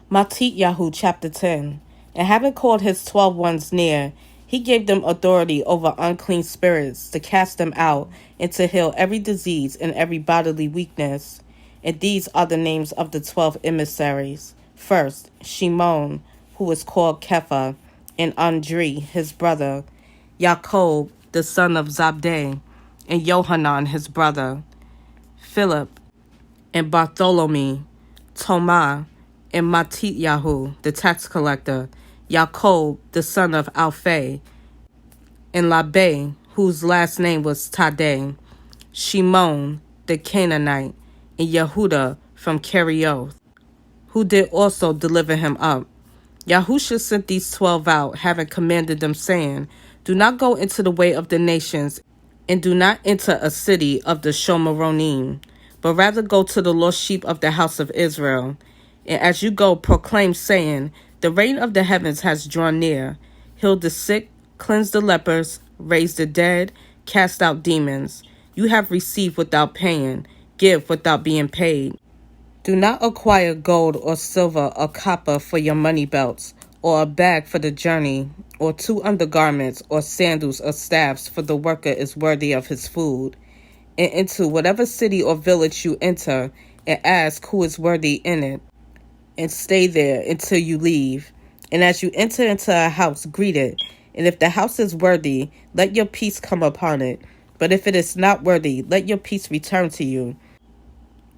Matthithyahu chapter 10. And having called his 12 ones near, he gave them authority over unclean spirits to cast them out and to heal every disease and every bodily weakness. And these are the names of the 12 emissaries. First, Shimon, who is called Kepha, and Andri, his brother, Jacob, the son of Zabdi, and Johanan, his brother, Philip, and Bartholomew, Thomas, and Matthithyahu, the tax collector, Jacob, the son of Alphae, and Labe, whose last name was Tadde, Shimon, the Canaanite, and Yehuda from Kerioth, who did also deliver him up. Yahusha sent these 12 out, having commanded them, saying, Do not go into the way of the nations, and do not enter a city of the Shomeronim, but rather go to the lost sheep of the house of Israel. And as you go, proclaim, saying, The reign of the heavens has drawn near. Heal the sick, cleanse the lepers, raise the dead, cast out demons. You have received without paying, give without being paid. Do not acquire gold or silver or copper for your money belts, or a bag for the journey, or 2 undergarments, or sandals or staffs, for the worker is worthy of his food. And into whatever city or village you enter, and ask who is worthy in it, and stay there until you leave. And as you enter into a house, greet it. And if the house is worthy, let your peace come upon it. But if it is not worthy, let your peace return to you.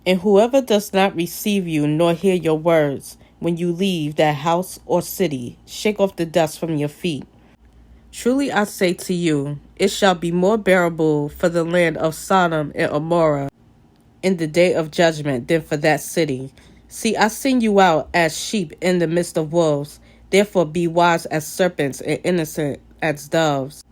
And whoever does not receive you nor hear your words, when you leave that house or city, shake off the dust from your feet. Truly I say to you, it shall be more bearable for the land of Sodom and Gomorrah in the day of judgment than for that city. See, I send you out as sheep in the midst of wolves. Therefore be wise as serpents and innocent as doves.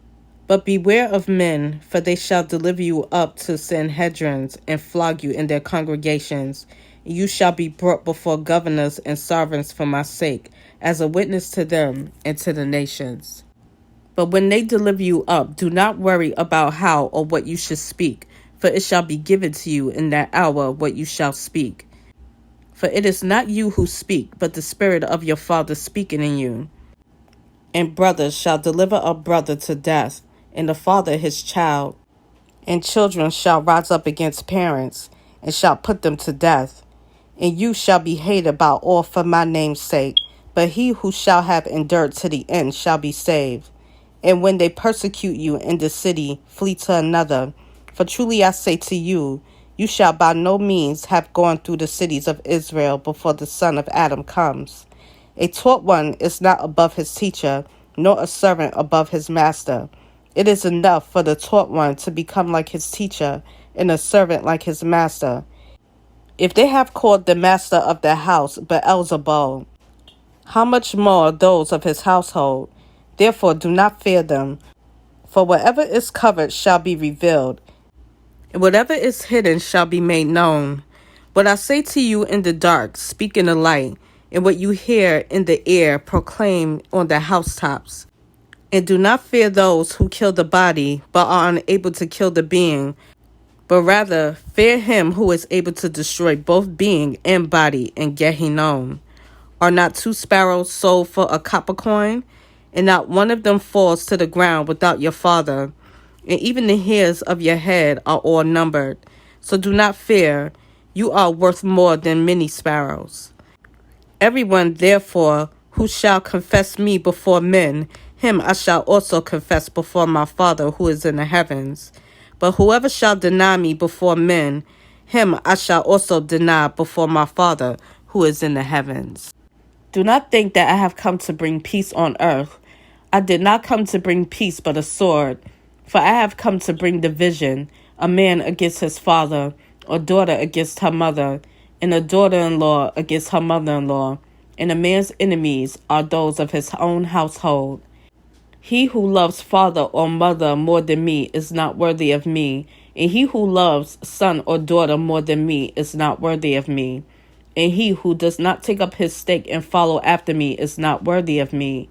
But beware of men, for they shall deliver you up to Sanhedrins and flog you in their congregations. You shall be brought before governors and sovereigns for my sake, as a witness to them and to the nations. But when they deliver you up, do not worry about how or what you should speak, for it shall be given to you in that hour what you shall speak. For it is not you who speak, but the Spirit of your Father speaking in you. And brothers shall deliver a brother to death, and the father his child. And children shall rise up against parents, and shall put them to death. And you shall be hated by all for my name's sake, but he who shall have endured to the end shall be saved. And when they persecute you in the city, flee to another. For truly I say to you, you shall by no means have gone through the cities of Israel before the Son of Adam comes. A taught one is not above his teacher, nor a servant above his master. It is enough for the taught one to become like his teacher, and a servant like his master. If they have called the master of the house Beelzebul, how much more those of his household? Therefore do not fear them, for whatever is covered shall be revealed, and whatever is hidden shall be made known. What I say to you in the dark, speak in the light, and what you hear in the air, proclaim on the housetops. And do not fear those who kill the body, but are unable to kill the being, but rather fear him who is able to destroy both being and body in Gehinnom. Are not 2 sparrows sold for a copper coin? And not one of them falls to the ground without your Father. And even the hairs of your head are all numbered. So do not fear, you are worth more than many sparrows. Everyone, therefore, who shall confess me before men, him I shall also confess before my Father who is in the heavens. But whoever shall deny me before men, him I shall also deny before my Father who is in the heavens. Do not think that I have come to bring peace on earth. I did not come to bring peace but a sword. For I have come to bring division, a man against his father, a daughter against her mother, and a daughter-in-law against her mother-in-law. And a man's enemies are those of his own household. He who loves father or mother more than me is not worthy of me, and he who loves son or daughter more than me is not worthy of me. And he who does not take up his stake and follow after me is not worthy of me.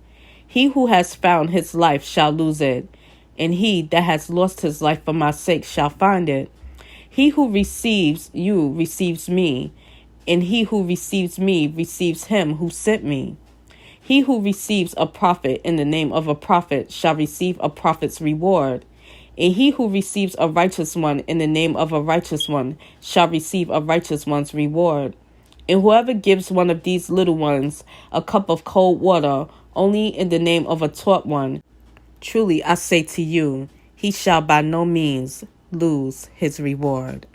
He who has found his life shall lose it, and he that has lost his life for my sake shall find it. He who receives you receives me, and he who receives me receives him who sent me. He who receives a prophet in the name of a prophet shall receive a prophet's reward, and he who receives a righteous one in the name of a righteous one shall receive a righteous one's reward. And whoever gives one of these little ones a cup of cold water only in the name of a taught one, truly I say to you, he shall by no means lose his reward.